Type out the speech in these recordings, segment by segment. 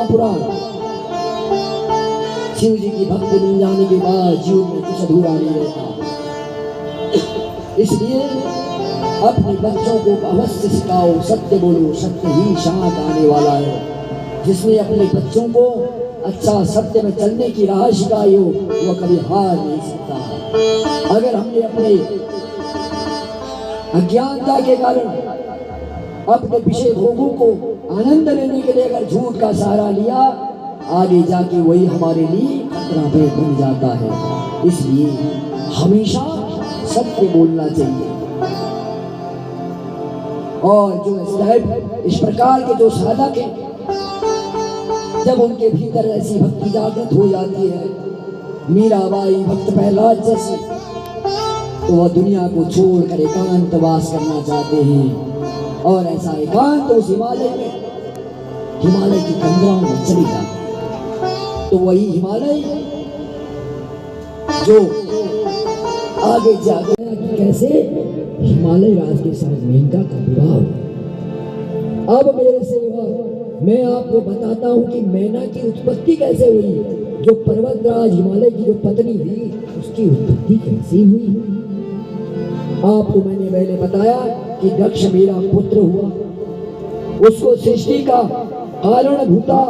पुराण शिव जी की भक्ति मिल जाने के बाद जीवन में कुछ अधूरा नहीं रहता। इसलिए अपने बच्चों को अवश्य सिखाओ, सत्य बोलो, सत्य ही शांत आने वाला है। जिसने अपने बच्चों को अच्छा सत्य में चलने की राह सिखाई हो वह कभी हार नहीं सकता। अगर हमने अपने अज्ञानता के कारण अपने विषय भोगों को आनंद लेने के लिए अगर झूठ का सहारा लिया, आगे जाके वही हमारे लिए खतरा बन जाता है। इसलिए हमेशा सत्य बोलना चाहिए। और जो इस प्रकार के जो साधक हैं, जब उनके भीतर ऐसी भक्ति जागृत हो जाती है, मीराबाई भक्त प्रहलाद जैसी, तो वह दुनिया को छोड़कर एकांत वास करना चाहते हैं। और ऐसा एकांत उस हिमालय की कंदराओं में चली जाती। तो वही हिमालय जो आगे जाके कैसे हिमालय राज के साथ मेनका का विवाह हुआ। अब मेरे सेवक, मैं आपको बताता हूँ कि मैना की उत्पत्ति कैसे हुई। जो पर्वतराज हिमालय की जो पत्नी हुई, उसकी उत्पत्ति कैसे हुई। आपको मैंने पहले बताया कि दक्ष मेरा पुत्र हुआ, उसको सृष्टि का कारण भूता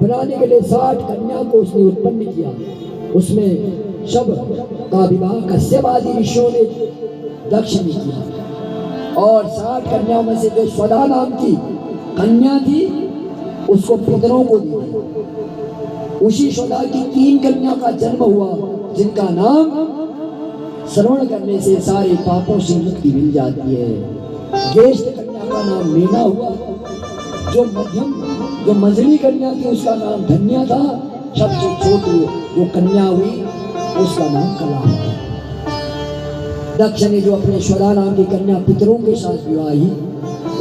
बनाने के लिए 60 कन्या को उसने उत्पन्न किया। उसमें सब का विवाह कश्यप आदि ऋषियों ने दक्ष ने किया। और 60 कन्याओं में से जो स्वदा नाम की कन्या थी उसको पुत्रों को दी। उसी स्वदा की 3 कन्या का जन्म हुआ, जिनका नाम श्रवण करने से सारे पापों से मुक्ति मिल जाती है। ज्येष्ठ कन्या का नाम मीना हुआ, जो मंझली कन्या थी उसका नाम धन्या था। सबसे छोटी जो कन्या हुई उसका नाम कला हुआ। दक्ष ने जो अपने स्वदा नाम की कन्या पितरों के साथ विवाही,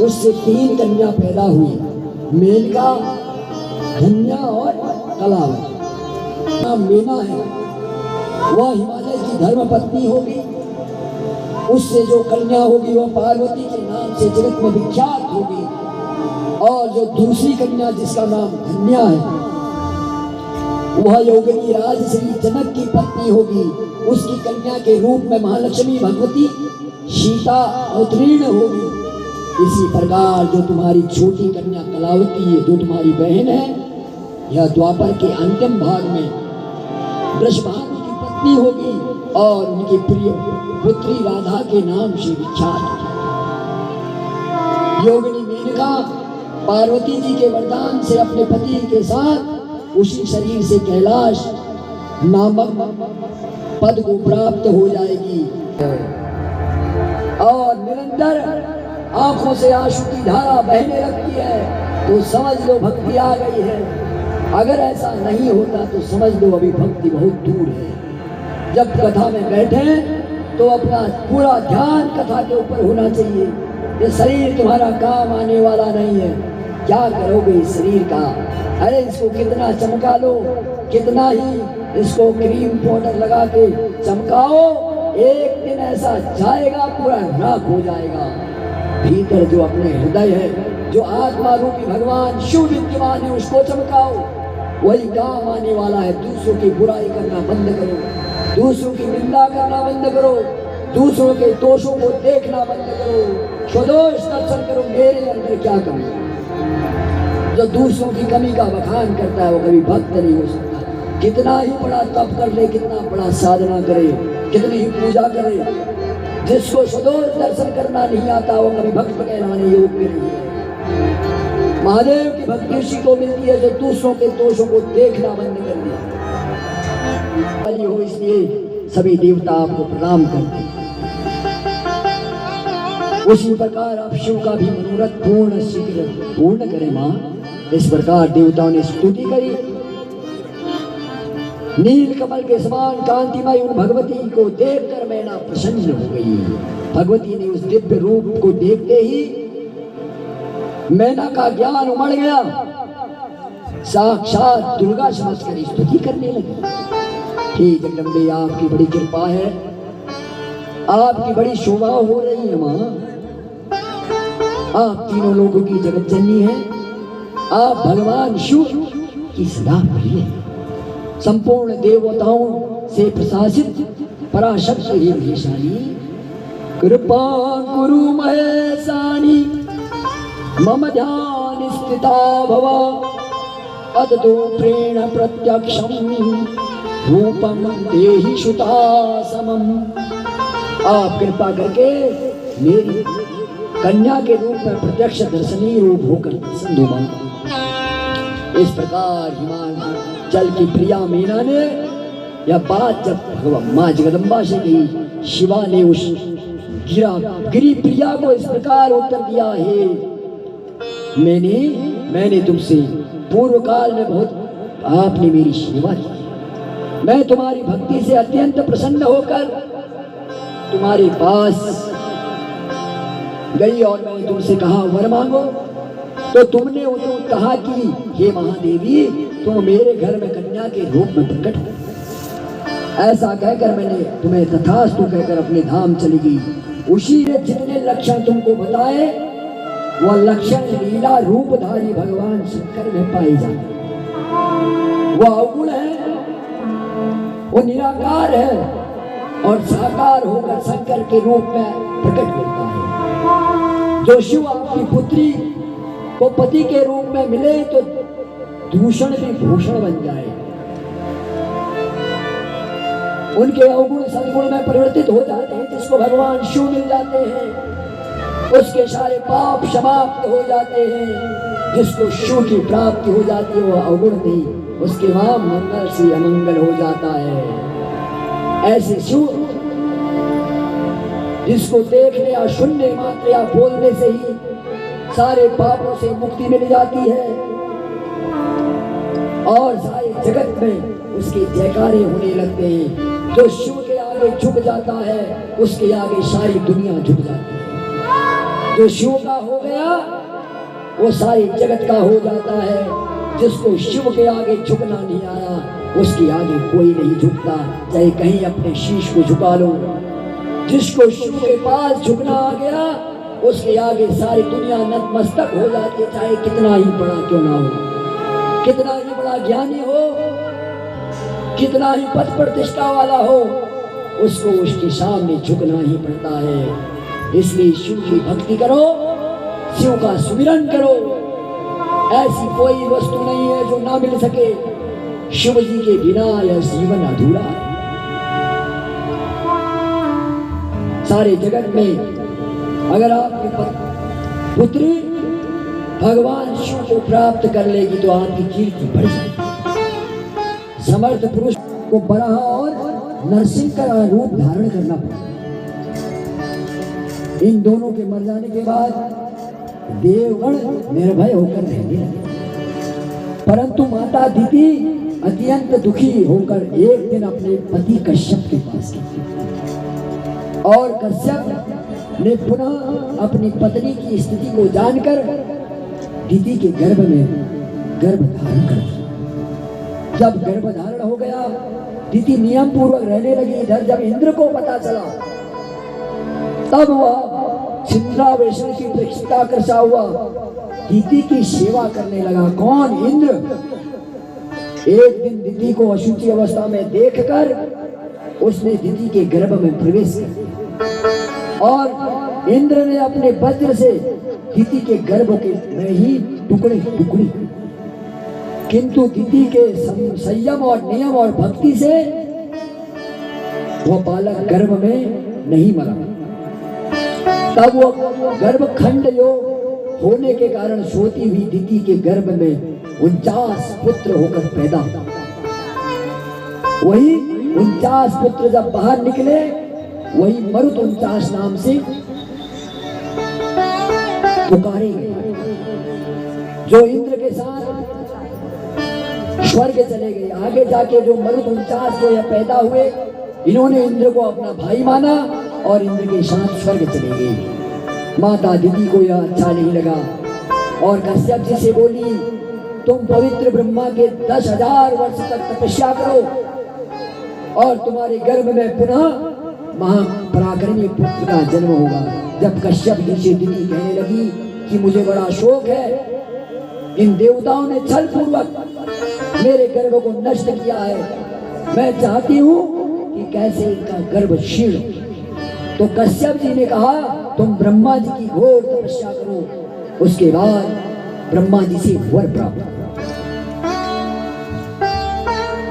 उससे 3 कन्या पैदा हुई, मेनका, धन्या और कला। नाम मीना है, वह हिमालय की धर्म पत्नी होगी। उससे जो कन्या होगी वह पार्वती के नाम से जगत में विख्यात होगी। और जो दूसरी कन्या जिसका नाम धन्या है, वह योगिनी राज श्री जनक की पत्नी होगी। उसकी कन्या के रूप में महालक्ष्मी भगवती सीता अवतीर्ण होगी। इसी प्रकार जो तुम्हारी छोटी कन्या कलावती है, जो तुम्हारी बहन है, यह द्वापर के अंतिम भाग में वृषभानु की पत्नी होगी और उनकी प्रिय पुत्री राधा के नाम से विख्यात होगी। योगिनी मेनका पार्वती जी के वरदान से अपने पति के साथ उसी शरीर से कैलाश नामक पद को प्राप्त हो जाएगी। और निरंतर आंखों से आंसू की धारा बहने लगती है, तो समझ लो भक्ति आ गई है। अगर ऐसा नहीं होता तो समझ लो अभी भक्ति बहुत दूर है। जब कथा में बैठे तो अपना पूरा ध्यान कथा के ऊपर होना चाहिए। ये शरीर तुम्हारा काम आने वाला नहीं है, क्या करोगे इस शरीर का। अरे इसको कितना चमका लो, कितना ही इसको क्रीम पाउडर लगा के चमकाओ, एक दिन ऐसा जाएगा पूरा राख हो जाएगा। भीतर जो अपने हृदय है, जो आत्मा रूपी भगवान शिव विद्यमान है, उसको चमकाओ, वही काम आने वाला है। दूसरों की बुराई करना बंद करो, दूसरों की निंदा करना बंद करो, दूसरों के दोषों को देखना बंद करो, स्वदोष दर्शन करो मेरे अंदर क्या कमी है। जो दूसरों की कमी का बखान करता है वो कभी भक्त नहीं हो सकता। कितना ही बड़ा तप कर ले, कितना बड़ा साधना करे, कितनी ही पूजा करे, जिसको स्वदोष दर्शन करना नहीं आता वो कभी भक्त कहलाने योग्य नहीं है। महादेव की भक्ति उसी को मिलती है जो दूसरों के दोषों को देखना बंद कर दिया हो। इसलिए सभी देवता आपको प्रणाम करते हैं। उसी प्रकार आप शिव का भी मनोरथ पूर्ण शीघ्र पूर्ण करें मां। इस प्रकार देवताओं ने स्तुति करी। नील कमल के समान कांतिमय उन भगवती को देखकर मैना प्रसन्न हो गई। भगवती ने उस दिव्य रूप को देखते ही मैना का ज्ञान उमड़ गया, साक्षात दुर्गा समझकर स्तुति करने लगी। हे जगदम्बे, आपकी बड़ी कृपा है, आपकी बड़ी शोभा हो रही है मां। आप तीनों लोगों की जगत जननी है, आप भगवान शिव की सदा प्रिय, संपूर्ण देवताओं से प्रशासित पराशक्ति ही महेशानी, कृपा गुरु महेशानी मम ध्यान स्थिता भव, अदतो प्रेण प्रत्यक्षम रूपम देहि सुता समम। आप कृपा करके मेरी कन्या के रूप में प्रत्यक्ष दर्शनीय रूप होकर दर्शन दो मां। इस प्रकार हिमाचल की प्रिया मीना ने यह बात जब भगवान माँ जगदम्बा से कही, शिवा ने उस गिरी प्रिया को इस प्रकार उत्तर दिया है, मैंने तुमसे पूर्व काल में बहुत आपने मेरी सेवा की, मैं तुम्हारी भक्ति से अत्यंत प्रसन्न होकर तुम्हारे पास गई और मैंने तुमसे कहा वर मांगो, तो तुमने उनको कहा कि हे महादेवी तुम मेरे घर में कन्या के रूप में प्रकट हो। ऐसा कहकर मैंने तुम्हें तथास्तु कहकर अपने धाम चली गई। उसी ने जितने लक्षण तुमको बताए वह लक्षण लीला रूपधारी भगवान शंकर में पाए जाते, वह अवगुण है, वो निराकार है और साकार होकर शंकर के रूप में प्रकट होता है। जो शिव आपकी पुत्री को पति के रूप में मिले तो दूषण भी भूषण बन जाए, उनके अवगुण सद्गुण में परिवर्तित हो जाते हैं। जिसको भगवान शिव मिल जाते हैं उसके सारे पाप समाप्त हो जाते हैं। जिसको शिव की प्राप्ति हो जाती है वह अवगुण नहीं, उसके वहां मंगल से अमंगल हो जाता है। ऐसे शिव जिसको देखने या सुनने मात्र या बोलने से ही सारे पापों से मुक्ति मिल जाती है और सारे जगत में उसके जयकारे होने लगते हैं। जो शिव के आगे झुक जाता है उसके आगे सारी दुनिया झुक जाती है। जो शिव का हो गया वो सारे जगत का हो जाता है। जिसको शिव के आगे झुकना नहीं आया उसके आगे कोई नहीं झुकता, चाहे कहीं अपने शीश को झुका लो। जिसको शिव के पास झुकना आ गया उसके आगे सारी दुनिया नतमस्तक हो जाती है, चाहे कितना ही बड़ा क्यों ना हो, कितना ही बड़ा ज्ञानी हो, कितना ही पद प्रतिष्ठा वाला हो, उसको उसके सामने झुकना ही पड़ता है। इसलिए शिव की भक्ति करो, शिव का सुमिरन करो। ऐसी कोई वस्तु नहीं है जो ना मिल सके, शिव जी के बिना यह जीवन अधूरा है। सारे जगत में अगर आपकी पुत्री भगवान शिव को प्राप्त कर लेगी तो आपकी कीर्ति बढ़ जाएगी। समर्थ पुरुष को बराह और नरसिंह का रूप धारण करना पड़ता। इन दोनों के मर जाने के बाद देवगण निर्भय होकर रहने लगे, परंतु माता अदिति अत्यंत दुखी होकर एक दिन अपने पति कश्यप के पास गई और कश्यप ने पुनः अपनी पत्नी की स्थिति को जानकर दिति के गर्भ में गर्भ धारण कर दिया। जब गर्भ धारण हो गया दिति नियम पूर्वक रहने लगी। इधर जब इंद्र को पता चला तब वह छिंद्रावेशन की प्रतिष्ठा करता हुआ दिति की सेवा करने लगा। कौन? इंद्र। एक दिन दिति को अशुचि अवस्था में देखकर उसने दिति के गर्भ में प्रवेश किया और इंद्र ने अपने वज्र से दिति के गर्भ के में ही टुकड़े टुकड़े, किंतु दिति के संयम और नियम और भक्ति से वह बालक गर्भ में नहीं मरा। तब वो गर्भ खंड योग होने के कारण सोती हुई दिति के गर्भ में 49 पुत्र होकर पैदा हुआ। वही 49 पुत्र जब बाहर निकले वही मरुत 49 नाम से पुकारे गए, जो इंद्र के साथ स्वर्ग चले गए। आगे जाके जो मरुत 49 जो पैदा हुए इन्होंने इंद्र को अपना भाई माना और इंद्र के साथ स्वर्ग चले गए। माता दिति को यह अच्छा नहीं लगा और कश्यप जी से बोली, तुम पवित्र ब्रह्मा के 10,000 वर्ष तक तपस्या करो और तुम्हारे गर्भ में पुनः महापराक्रमी पुत्र का जन्म होगा। जब कश्यप जी से दिति कहने लगी कि मुझे बड़ा शोक है इन देवताओं ने छल पूर्वक मेरे गर्भ को नष्ट किया है। मैं चाहती हूँ कि कैसे इनका गर्भ क्षीण हो। तो कश्यप जी ने कहा तुम ब्रह्मा जी की घोर तपस्या करो। उसके बाद ब्रह्मा जी से वर प्राप्त।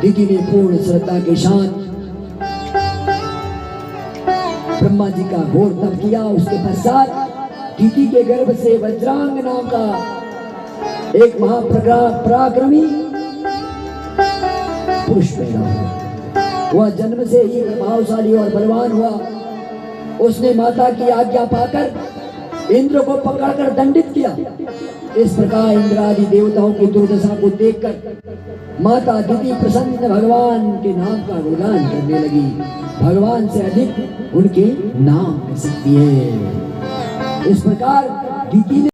दीदी ने पूर्ण श्रद्धा के साथ ब्रह्मा जी का घोर तप किया। उसके पश्चात दीदी के गर्भ से वज्रांग नाम का एक महापराक्रमी पुरुष पैदा हुआ। वह जन्म से ही प्रभावशाली और बलवान हुआ। उसने माता की आज्ञा पाकर इंद्र को पकड़कर दंडित किया। इस प्रकार इंद्र आदि देवताओं की दुर्दशा को देखकर माता दिति प्रसन्न भगवान के नाम का गुणगान करने लगी। भगवान से अधिक उनके नाम की शक्ति है। इस प्रकार दिति ने